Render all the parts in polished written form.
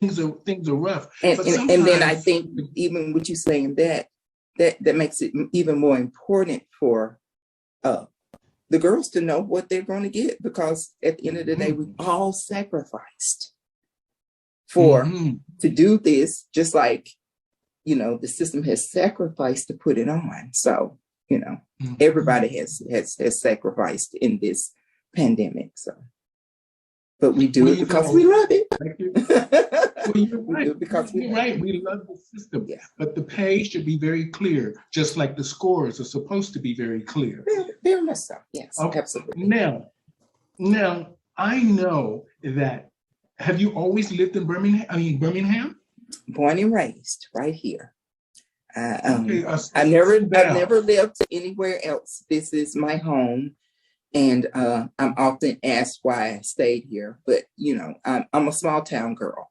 things are rough. And then I think even with you saying that makes it even more important for the girls to know what they're going to get, because at the end of the day, we all sacrificed to do this, just like, the system has sacrificed to put it on. So, everybody has sacrificed in this pandemic. So, but we do it because we love it. Well, you're right. Because you're right. We love the system, but the pay should be very clear, just like the scores are supposed to be very clear. Very much so. Yes, okay. Absolutely. Now, I know that. Have you always lived in Birmingham? Born and raised right here. I never lived anywhere else. This is my home, and I'm often asked why I stayed here. But I'm a small town girl.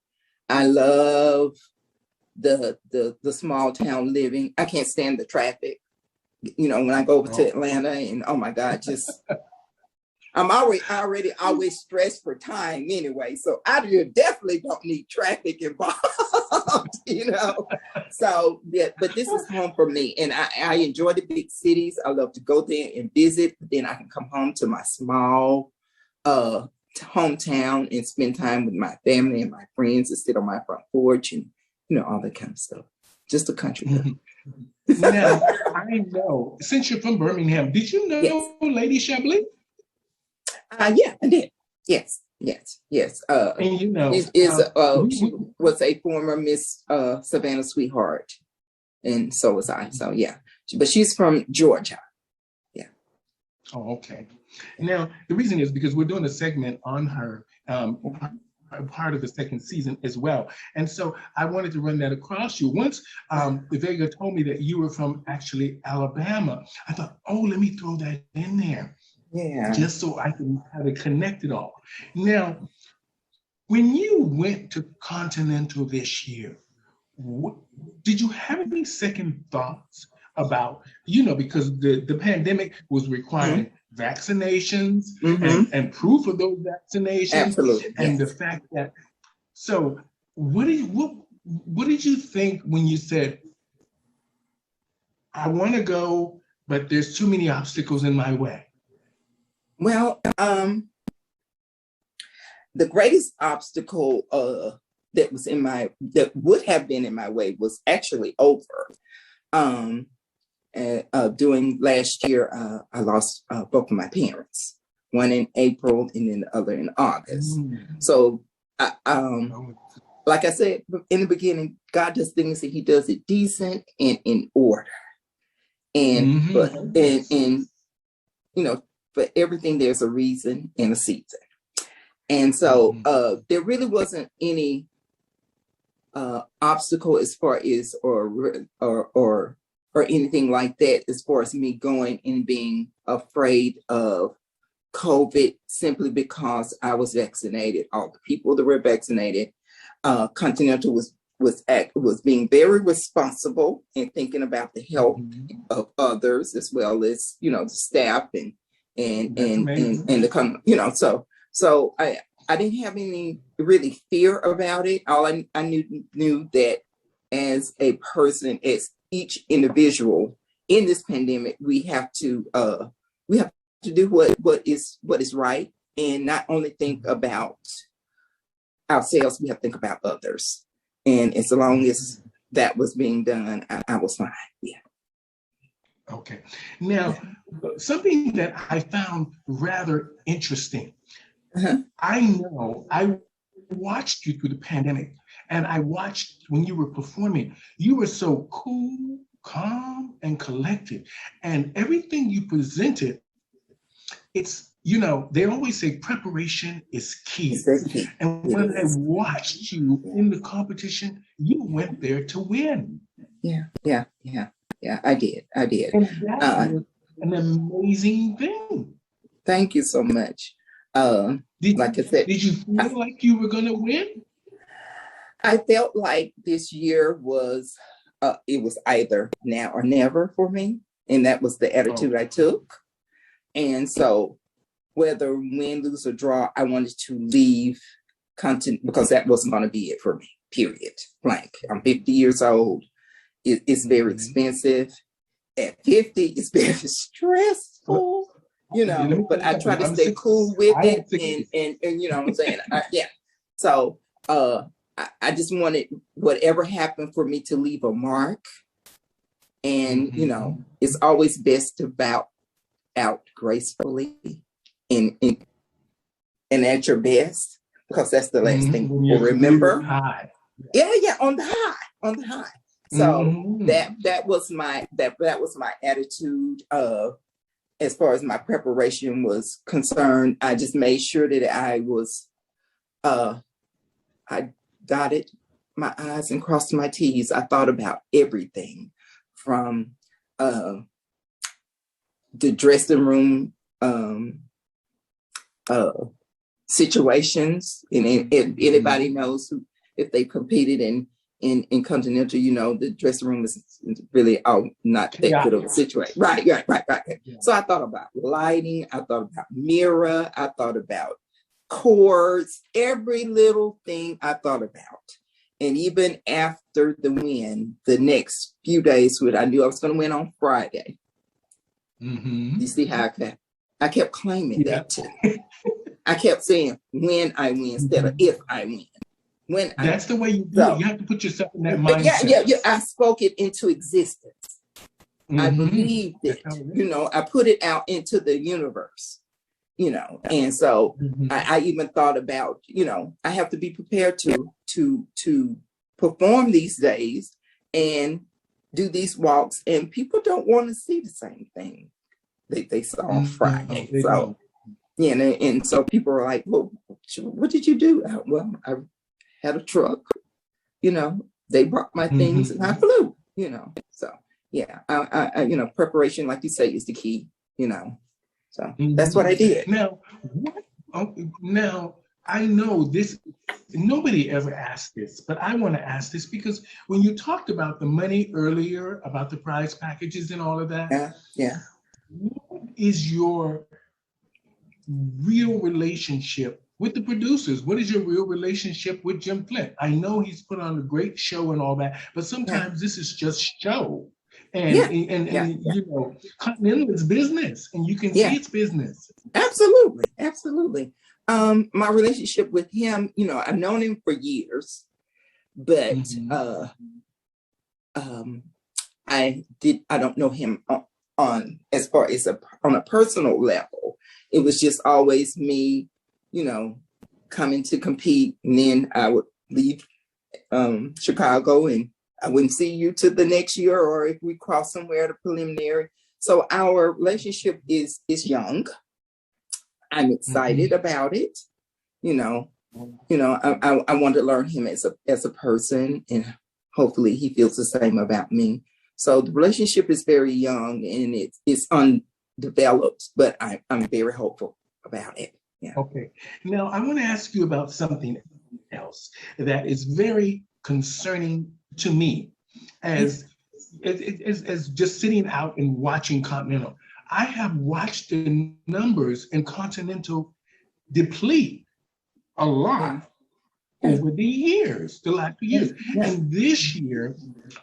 I love the small town living. I can't stand the traffic. When I go over to Atlanta, and oh my God, just I'm already always stressed for time anyway. So I definitely don't need traffic involved, So yeah, but this is home for me, and I enjoy the big cities. I love to go there and visit, but then I can come home to my small hometown and spend time with my family and my friends, and sit on my front porch and all that kind of stuff. Just a country girl. Now, I know, since you're from Birmingham, did you know Lady Chablis? Yeah, I did. Yes. And she was a former Miss Savannah Sweetheart, and so was I. So yeah, but she's from Georgia. Yeah. Oh, okay. Now the reason is because we're doing a segment on her, part of the second season as well, and so I wanted to run that across you. Once Vega told me that you were from actually Alabama, I thought, let me throw that in there. Yeah. Just so I can have it connected all. Now, when you went to Continental this year, did you have any second thoughts about, because the pandemic was requiring vaccinations and proof of those vaccinations? Absolutely. And the fact that, so what did you think when you said, I want to go, but there's too many obstacles in my way? Well, the greatest obstacle that would have been in my way was actually over. During last year, I lost both of my parents, one in April and then the other in August. So, like I said in the beginning, God does things and He does it decent and in order. And for everything, there's a reason and a season. And so there really wasn't any obstacle as far as or anything like that as far as me going and being afraid of COVID, simply because I was vaccinated. All the people that were vaccinated, Continental was being very responsible and thinking about the health of others, as well as the staff and the so I didn't have any really fear about it. All I knew that as a person, as each individual in this pandemic, we have to do what is right, and not only think about ourselves, we have to think about others. And as long as that was being done, I was fine. Yeah. Okay. Now, something that I found rather interesting. I know I watched you through the pandemic, and I watched when you were performing. You were so cool, calm, and collected. And everything you presented, it's, they always say preparation is key. And when I watched you in the competition, you went there to win. Yeah, I did. And that was an amazing thing. Thank you so much. Like I said, did you feel like you were going to win? I felt like this year was, it was either now or never for me. And that was the attitude I took. And so whether win, lose, or draw, I wanted to leave content because that wasn't going to be it for me. period, blank. I'm 50 years old. It's very expensive. At 50, it's very stressful, but I try to stay cool with it. And you know what I'm saying? Yeah. So I just wanted whatever happened for me to leave a mark. And, it's always best to bow out gracefully and at your best, because that's the last thing people remember. Yeah, on the high. So that was my attitude as far as my preparation was concerned. I just made sure that I dotted my I's and crossed my T's. I thought about everything from the dressing room situations, and anybody knows if they competed in Continental, the dressing room is really not that good of a situation. Right. Yeah. So I thought about lighting, I thought about mirror, I thought about cords, every little thing I thought about. And even after the win, the next few days, I knew I was going to win on Friday. You see how I kept claiming that too. I kept saying when I win instead of if I win. That's the way you do it. You have to put yourself in that mindset. Yeah. I spoke it into existence. I believed it. I put it out into the universe. And so I even thought about, I have to be prepared to perform these days and do these walks, and people don't want to see the same thing that they saw on Friday. And so people are like, well, what did you do? Well, I had a truck, they brought my things and I flew, so yeah, I preparation, like you say, is the key, so that's what I did. Now I know this, nobody ever asked this, but I want to ask this because when you talked about the money earlier, about the prize packages and all of that, what is your real relationship with the producers? What is your real relationship with Jim Flint? I know he's put on a great show and all that, but sometimes this is just show. And Continental is business, and you can see it's business. Absolutely. My relationship with him, I've known him for years, but I don't know him on as far as on a personal level. It was just always me, coming to compete, and then I would leave Chicago and I wouldn't see you till the next year, or if we cross somewhere at a preliminary. So our relationship is young. I'm excited about it. I want to learn him as a person, and hopefully he feels the same about me. So the relationship is very young and it's undeveloped, but I'm very hopeful about it. Yeah. Okay. Now I want to ask you about something else that is very concerning to me as just sitting out and watching Continental. I have watched the numbers in Continental deplete a lot over the years, the last few years. And this year,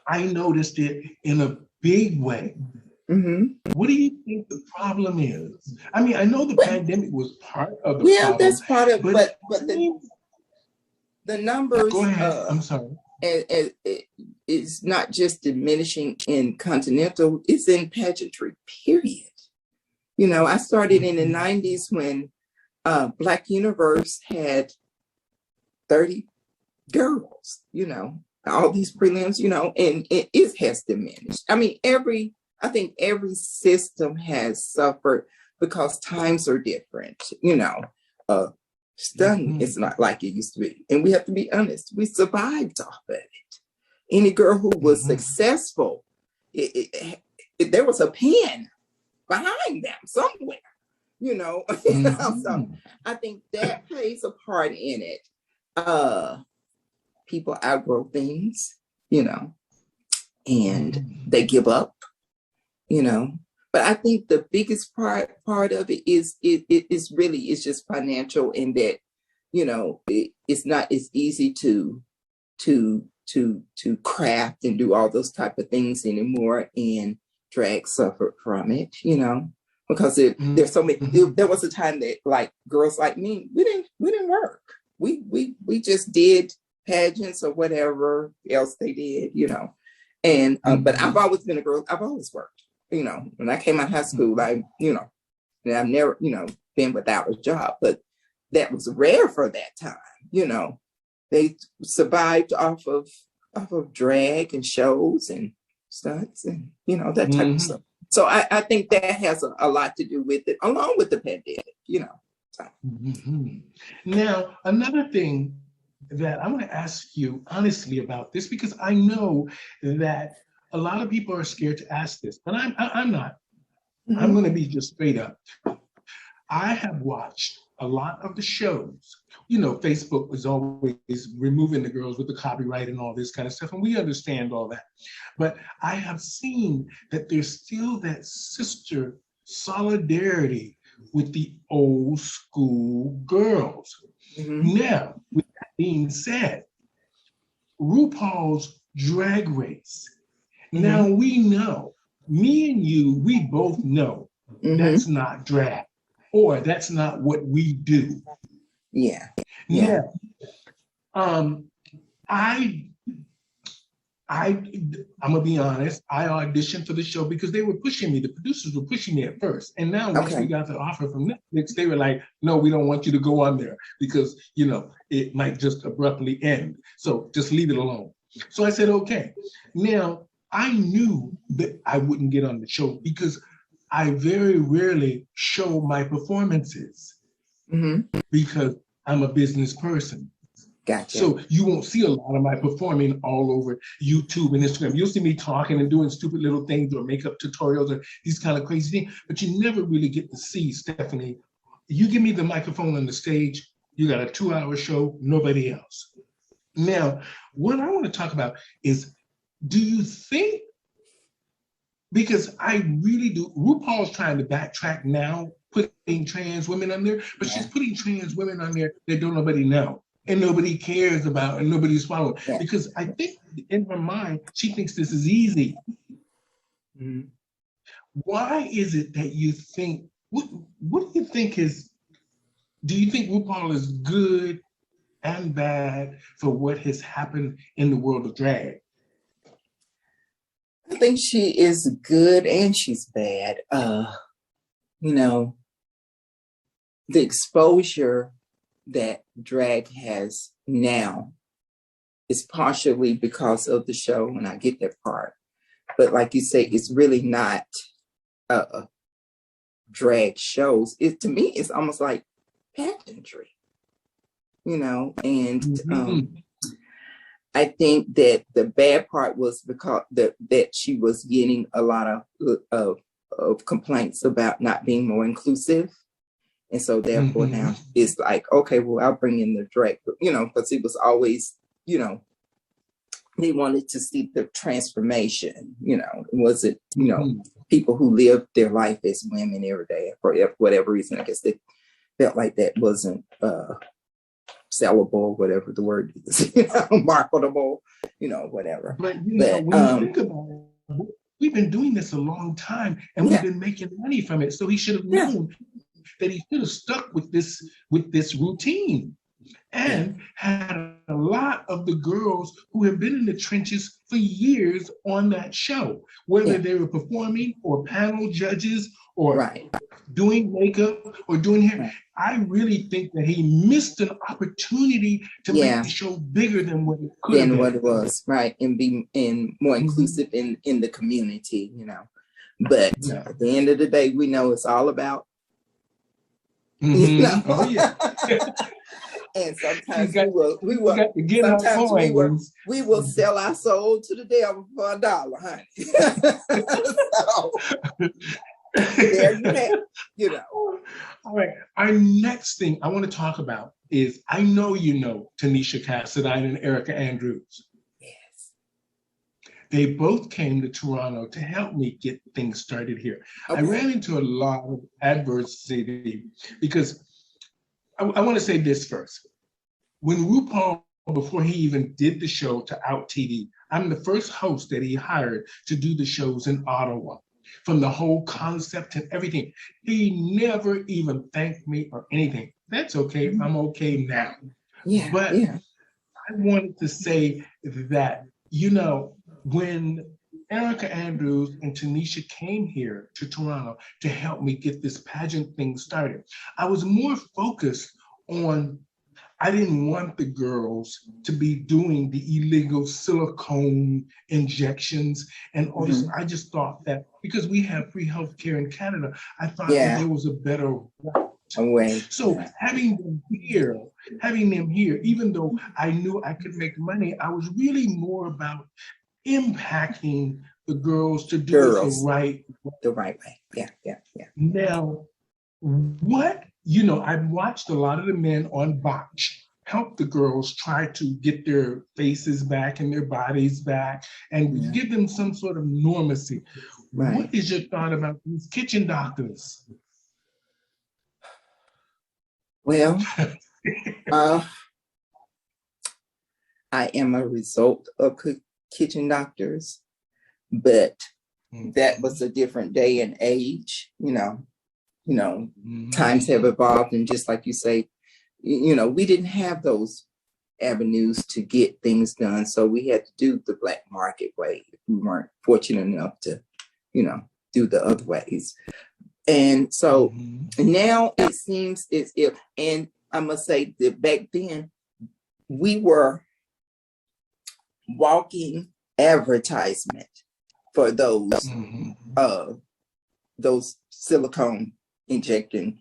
I noticed it in a big way. What do you think the problem is? I mean, I know the pandemic was part of the problem. Yeah, that's part of it, but the numbers. Go ahead. I'm sorry. It's not just diminishing in Continental, it's in pageantry, period. I started in the 90s when Black Universe had 30 girls, all these prelims, and it has diminished. I mean, I think every system has suffered because times are different, Stunning. It's not like it used to be. And we have to be honest, we survived off of it. Any girl who was successful, there was a pen behind them somewhere, So I think that plays a part in it. People outgrow things, and they give up, But I think the biggest part of it is it's just financial, in that, it's not as easy to to craft and do all those type of things anymore, and drag suffered from it, because there's so many. There was a time that like girls like me, we didn't work. We just did pageants or whatever else they did, And but I've always been a girl. I've always worked. When I came out of high school, and I've never, been without a job, but that was rare for that time. They survived off of drag and shows and stunts and that type of stuff. So I think that has a lot to do with it, along with the pandemic. So. Now, another thing that I want to ask you honestly about this, because I know that a lot of people are scared to ask this, but I'm not. I'm going to be just straight up. I have watched a lot of the shows. Facebook was always removing the girls with the copyright and all this kind of stuff, and we understand all that. But I have seen that there's still that sister solidarity with the old school girls. Now, with that being said, RuPaul's Drag Race. Now we know, me and you, we both know that's not drag, or that's not what we do. Yeah. Now, I'm gonna be honest, I auditioned for the show because they were pushing me. The producers were pushing me at first. And now once we got the offer from Netflix, they were like, no, we don't want you to go on there because, it might just abruptly end. So just leave it alone. So I said, okay. Now, I knew that I wouldn't get on the show because I very rarely show my performances because I'm a business person. Gotcha. So you won't see a lot of my performing all over YouTube and Instagram. You'll see me talking and doing stupid little things or makeup tutorials or these kind of crazy things, but you never really get to see Stephanie. You give me the microphone on the stage, you got a 2-hour show, nobody else. Now, what I want to talk about is, do you think, because I really do, RuPaul's trying to backtrack now, putting trans women on there, but she's putting trans women on there that don't nobody know. And nobody cares about, and nobody's following. Because I think in her mind, she thinks this is easy. Why is it that you think, what do you think do you think RuPaul is good and bad for what has happened in the world of drag? I think she is good and she's bad. The exposure that drag has now is partially because of the show, and I get that part. But like you say, it's really not drag shows. To me, it's almost like pageantry, and I think that the bad part was because that she was getting a lot of complaints about not being more inclusive. And so therefore now it's like, okay, well, I'll bring in the drag, because it was always, they wanted to see the transformation, it wasn't, people who lived their life as women every day for whatever reason. I guess they felt like that wasn't sellable, whatever the word is, marketable, whatever. But when you think about it, we've been doing this a long time and we've been making money from it. So he should have known that he should have stuck with this routine and had a lot of the girls who have been in the trenches for years on that show, whether they were performing or panel judges or doing makeup or doing hair. I really think that he missed an opportunity to make the show bigger than what it could have been. What it was, and be more inclusive in the community, But at the end of the day, we know it's all about Oh yeah. And sometimes we will sell our soul to the devil for $1, honey. So, there you have, All right. Our next thing I want to talk about is, I know Tanisha Cassadine and Erica Andrews. Yes. They both came to Toronto to help me get things started here. Okay. I ran into a lot of adversity because I want to say this first. When RuPaul before he even did the show to Out TV. I'm the first host that he hired to do the shows in Ottawa. From the whole concept and everything. He never even thanked me or anything. That's okay. I'm okay now. Yeah. But yeah. I wanted to say that, you know, when Erica Andrews and Tanisha came here to Toronto to help me get this pageant thing started, I was more focused on, I didn't want the girls to be doing the illegal silicone injections and all this. I just thought that because we have free healthcare in Canada, I thought that there was a better way. So having them here, even though I knew I could make money, I was really more about impacting the girls to do it the right way. Yeah. Now, I've watched a lot of the men on Botch help the girls try to get their faces back and their bodies back and give them some sort of normalcy. Right. What is your thought about these kitchen doctors? Well, I am a result of kitchen doctors, but that was a different day and age, times have evolved. And just like you say, we didn't have those avenues to get things done. So we had to do the black market way. We weren't fortunate enough to, do the other ways. And so now it seems as if, and I must say that back then we were walking advertisement for those silicone injection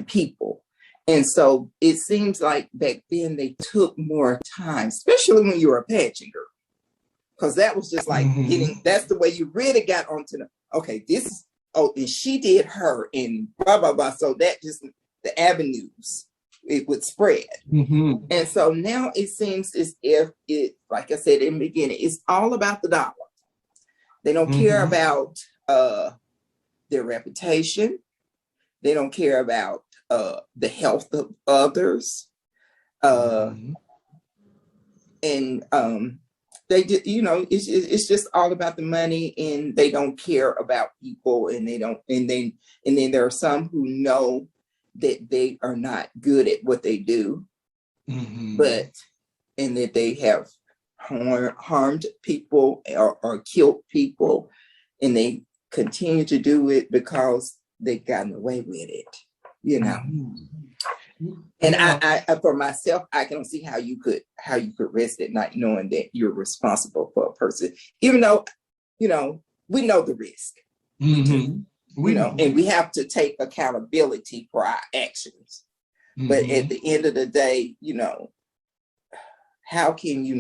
people. And so it seems like back then they took more time, especially when you were a pageant girl, because that was just like that's the way you really got onto and she did her and blah, blah, blah. So that just the avenues, it would spread. And so now it seems as if it, like I said in the beginning, it's all about the dollar. They don't care about their reputation. They don't care about the health of others. And they did, it's just all about the money, and they don't care about people, and then there are some who know that they are not good at what they do, and that they have harmed people or killed people, and they continue to do it because they've gotten away with it, And I for myself, I can see how you could rest at night knowing that you're responsible for a person, even though, we know the risk, and we have to take accountability for our actions. But at the end of the day, how can you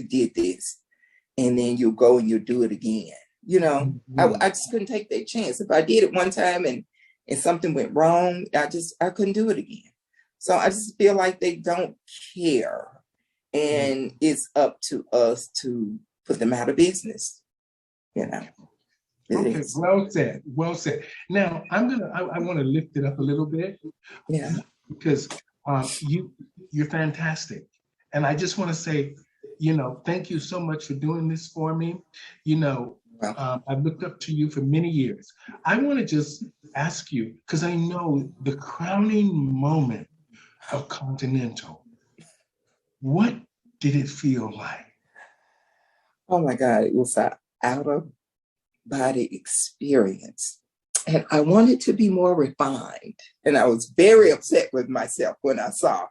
did this and then you go and you do it again? I just couldn't take that chance. If I did it one time and something went wrong, I couldn't do it again. So I just feel like they don't care, and it's up to us to put them out of business. Okay, well said. Now I want to lift it up a little bit, because you're fantastic, and I just want to say, thank you so much for doing this for me. I've looked up to you for many years. I want to just ask you, because I know the crowning moment of Continental, what did it feel like? Oh my God, it was an out-of-body experience. And I wanted to be more refined. And I was very upset with myself when I saw